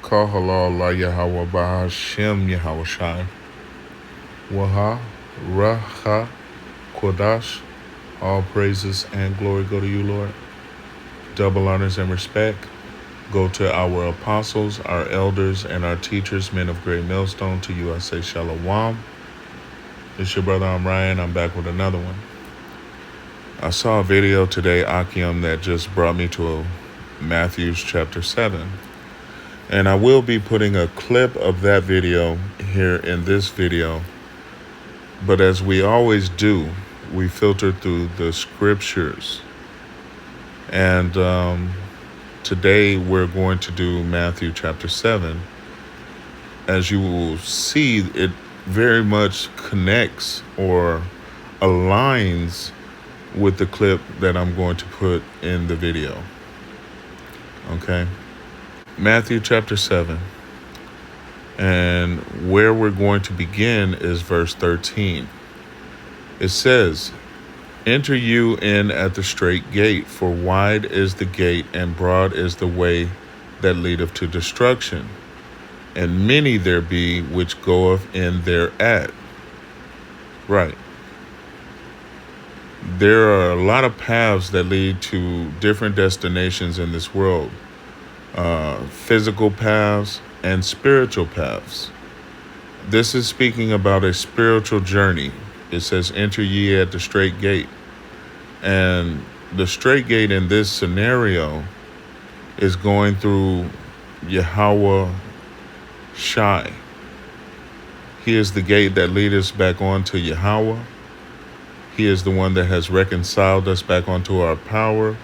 Kahala la Yahweh Bahashem Yahweh Shai. Waha Raha Kodash. All praises and glory go to you, Lord. Double honors and respect go to our apostles, our elders, and our teachers, men of great millstone. To you I say shalom. It's your brother, I'm Ryan. I'm back with another one. I saw a video today, Akim, that just brought me to Matthew chapter 7. And I will be putting a clip of that video here in this video. But as we always do, we filter through the scriptures. And today we're going to do Matthew chapter 7. As you will see, it very much connects or aligns with the clip that I'm going to put in the video. Okay? Matthew chapter 7. And where we're going to begin is verse 13. It says, "Enter you in at the strait gate, for wide is the gate and broad is the way that leadeth to destruction, and many there be which goeth in thereat." Right. There are a lot of paths that lead to different destinations in this world. Physical paths and spiritual paths. This is speaking about a spiritual journey. It says, "Enter ye at the strait gate." And the strait gate in this scenario is going through Yahweh Shai. He is the gate that leads us back onto Yahweh. He is the one that has reconciled us back onto our power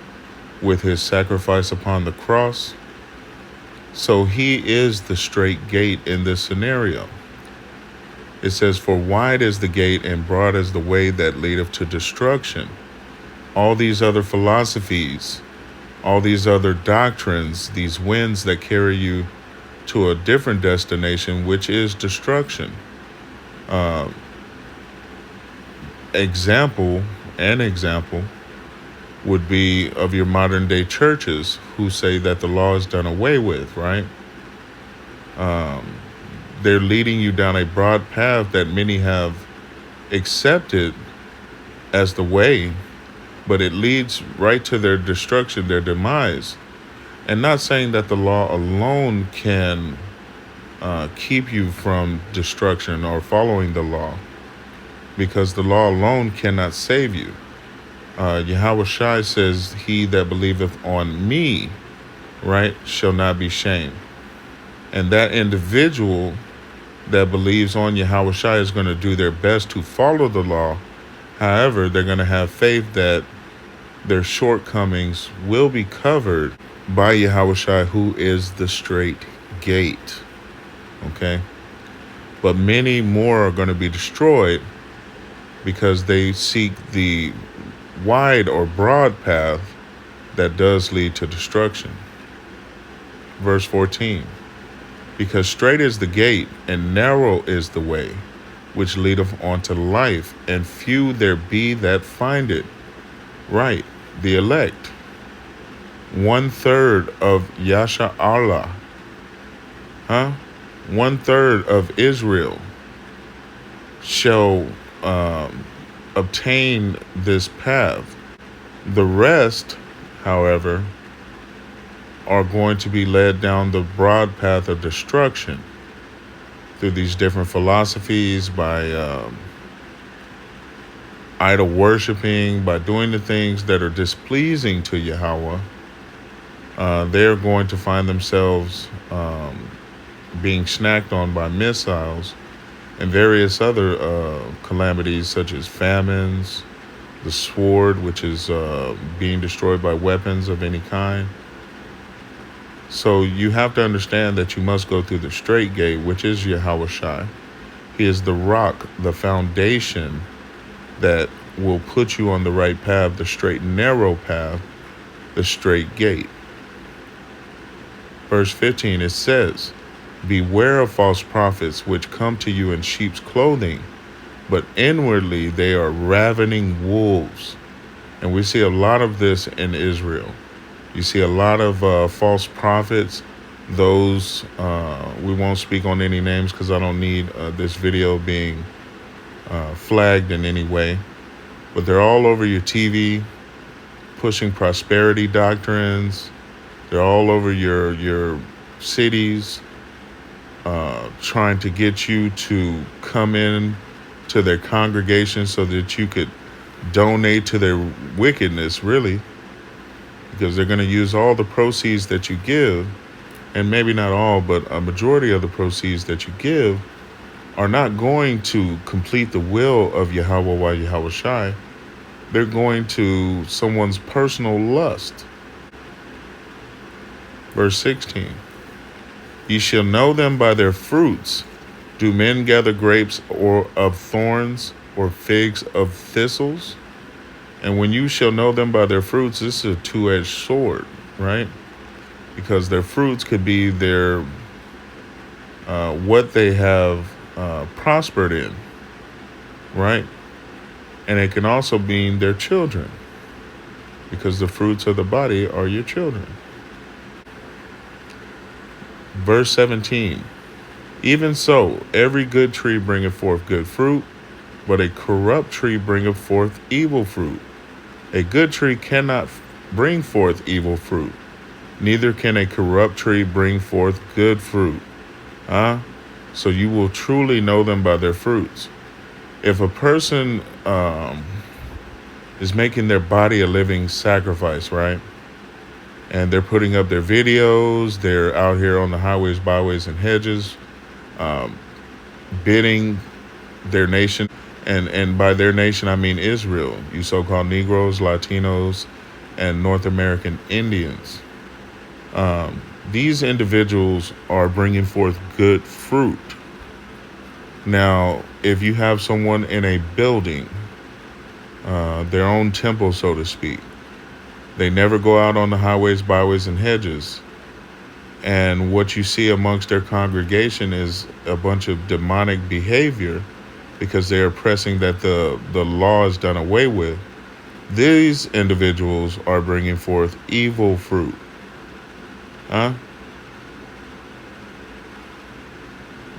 with his sacrifice upon the cross. So he is the strait gate in this scenario. It says, "For wide is the gate and broad is the way that leadeth to destruction." All these other philosophies, all these other doctrines, these winds that carry you to a different destination, which is destruction. An example would be of your modern day churches who say that the law is done away with, right? They're leading you down a broad path that many have accepted as the way, but it leads right to their destruction, their demise. And not saying that the law alone can keep you from destruction or following the law, because the law alone cannot save you. Yahweh Shai says, "He that believeth on me," right, "shall not be shamed." And that individual that believes on Yahweh Shai is going to do their best to follow the law. However, they're going to have faith that their shortcomings will be covered by Yahweh Shai, who is the strait gate. Okay? But many more are going to be destroyed because they seek the wide or broad path that does lead to destruction. Verse 14. "Because strait is the gate, and narrow is the way, which leadeth unto life, and few there be that find it." Right, the elect. 1/3 of Yasha Allah. 1/3 of Israel shall obtain this path. The rest, however, are going to be led down the broad path of destruction through these different philosophies, by idol worshiping, by doing the things that are displeasing to Yahweh. They're going to find themselves being snacked on by missiles and various other calamities, such as famines, the sword, which is being destroyed by weapons of any kind. So you have to understand that you must go through the strait gate, which is Yahweh Shai. He is the rock, the foundation that will put you on the right path, the straight and narrow path, the strait gate. Verse 15, it says, "Beware of false prophets, which come to you in sheep's clothing, but inwardly they are ravening wolves." And we see a lot of this in Israel. You see a lot of false prophets Those, we won't speak on any names because I don't need this video being flagged in any way. But they're all over your TV, pushing prosperity doctrines. They're all over your cities, trying to get you to come in to their congregation so that you could donate to their wickedness, really, because they're going to use all the proceeds that you give, and maybe not all, but a majority of the proceeds that you give are not going to complete the will of Yahweh while Yahweh Shai. They're going to someone's personal lust. Verse 16, ye shall know them by their fruits. Do men gather grapes or of thorns or figs of thistles? And when you shall know them by their fruits, this is a two-edged sword, right? Because their fruits could be their what they have prospered in, right? And it can also mean their children, because the fruits of the body are your children. Verse 17, even so, every good tree bringeth forth good fruit, but a corrupt tree bringeth forth evil fruit. A good tree cannot bring forth evil fruit, neither can a corrupt tree bring forth good fruit. So you will truly know them by their fruits. If a person is making their body a living sacrifice, right? And they're putting up their videos, they're out here on the highways, byways, and hedges, bidding their nation. And by their nation, I mean Israel, you so-called Negroes, Latinos, and North American Indians. These individuals are bringing forth good fruit. Now, if you have someone in a building, their own temple, so to speak, they never go out on the highways, byways, and hedges. And what you see amongst their congregation is a bunch of demonic behavior, because they are pressing that the law is done away with. These individuals are bringing forth evil fruit.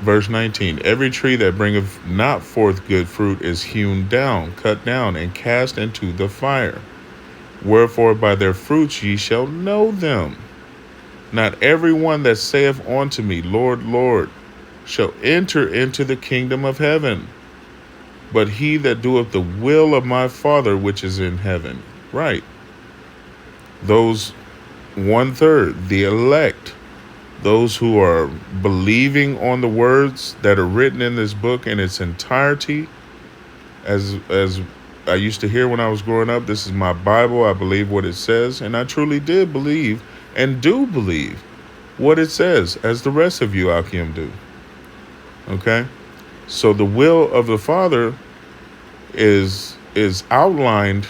Verse 19, every tree that bringeth not forth good fruit is hewn down, cut down, and cast into the fire. Wherefore by their fruits ye shall know them. Not every one that saith unto me, Lord, Lord, shall enter into the kingdom of heaven, but he that doeth the will of my Father which is in heaven. Right. Those 1/3, the elect, those who are believing on the words that are written in this book in its entirety, as I used to hear when I was growing up, this is my Bible, I believe what it says, and I truly did believe and do believe what it says, as the rest of you, Akim, do. Okay? So the will of the Father is outlined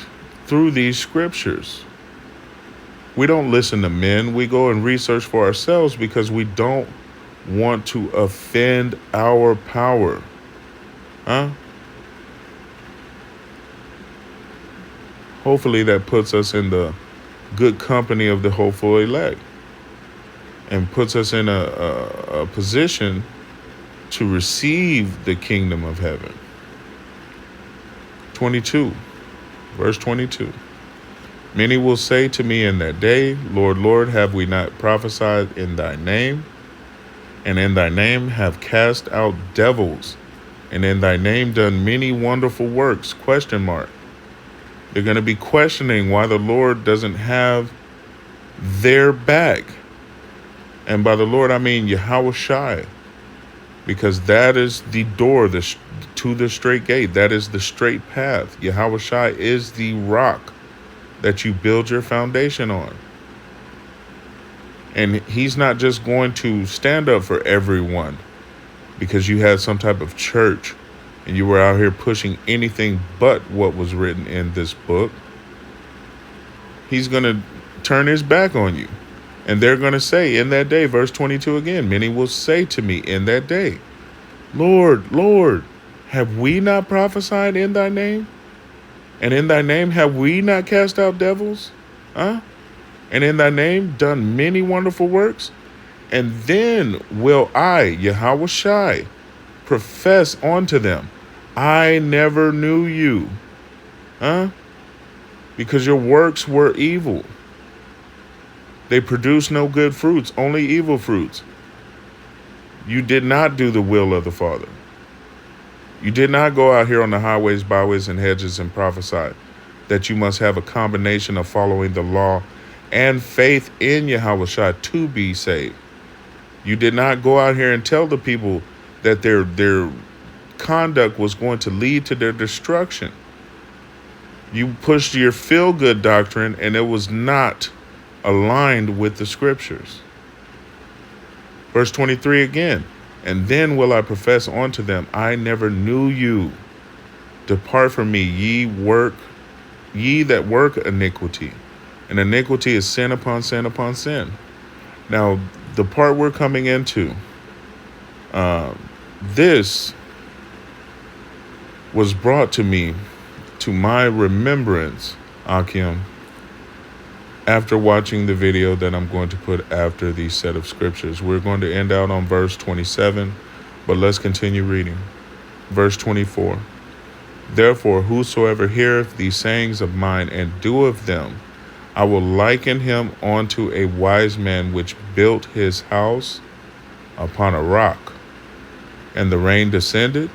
through these scriptures. We don't listen to men. We go and research for ourselves because we don't want to offend our power. Hopefully that puts us in the good company of the hopeful elect and puts us in a position to receive the kingdom of heaven. 22, verse 22. Many will say to me in that day, Lord, Lord, have we not prophesied in thy name? And in thy name have cast out devils, and in thy name done many wonderful works? ? They're going to be questioning why the Lord doesn't have their back. And by the Lord, I mean Yahweh Shai, because that is the door to the straight gate. That is the straight path. Yahweh Shai is the rock that you build your foundation on. And he's not just going to stand up for everyone because you had some type of church and you were out here pushing anything but what was written in this book. He's going to turn his back on you. And they're going to say in that day, verse 22 again, many will say to me in that day, Lord, Lord, have we not prophesied in thy name? And in thy name have we not cast out devils? And in thy name done many wonderful works? And then will I, Yahushai, profess unto them, I never knew you. Huh? Because your works were evil. They produced no good fruits, only evil fruits. You did not do the will of the Father. You did not go out here on the highways, byways, and hedges and prophesy that you must have a combination of following the law and faith in Yahushua to be saved. You did not go out here and tell the people that their conduct was going to lead to their destruction. You pushed your feel-good doctrine, and it was not aligned with the scriptures. Verse 23 again, and then will I profess unto them, I never knew you. Depart from me, ye that work iniquity. And iniquity is sin upon sin upon sin. Now, the part we're coming into, this was brought to me, to my remembrance, Akim, after watching the video that I'm going to put after the set of scriptures. We're going to end out on verse 27, but let's continue reading. Verse 24. Therefore, whosoever heareth these sayings of mine and doeth them, I will liken him unto a wise man which built his house upon a rock. And the rain descended,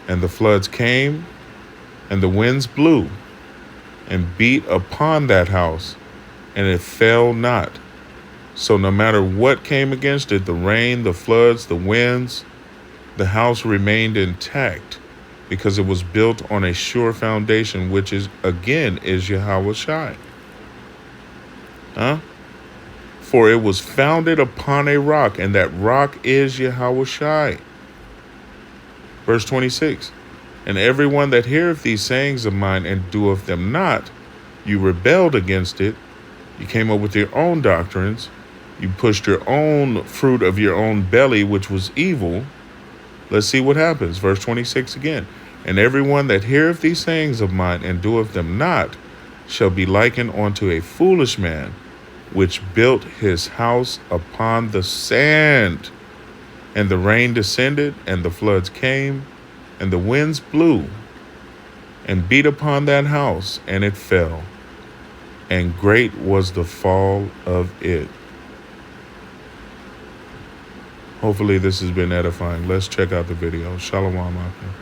and the floods came, and the winds blew, and beat upon that house, and it fell not. So no matter what came against it, the rain, the floods, the winds, the house remained intact, because it was built on a sure foundation, which is, again, is Yahushai. For it was founded upon a rock, and that rock is Yahushai. Verse 26. And everyone that heareth these sayings of mine and doeth them not, you rebelled against it. You came up with your own doctrines. You pushed your own fruit of your own belly, which was evil. Let's see what happens. Verse 26 again. And everyone that heareth these sayings of mine and doeth them not shall be likened unto a foolish man, which built his house upon the sand. And the rain descended, and the floods came, and the winds blew, and beat upon that house, and it fell. And great was the fall of it. Hopefully this has been edifying. Let's check out the video. Shalom, Akim.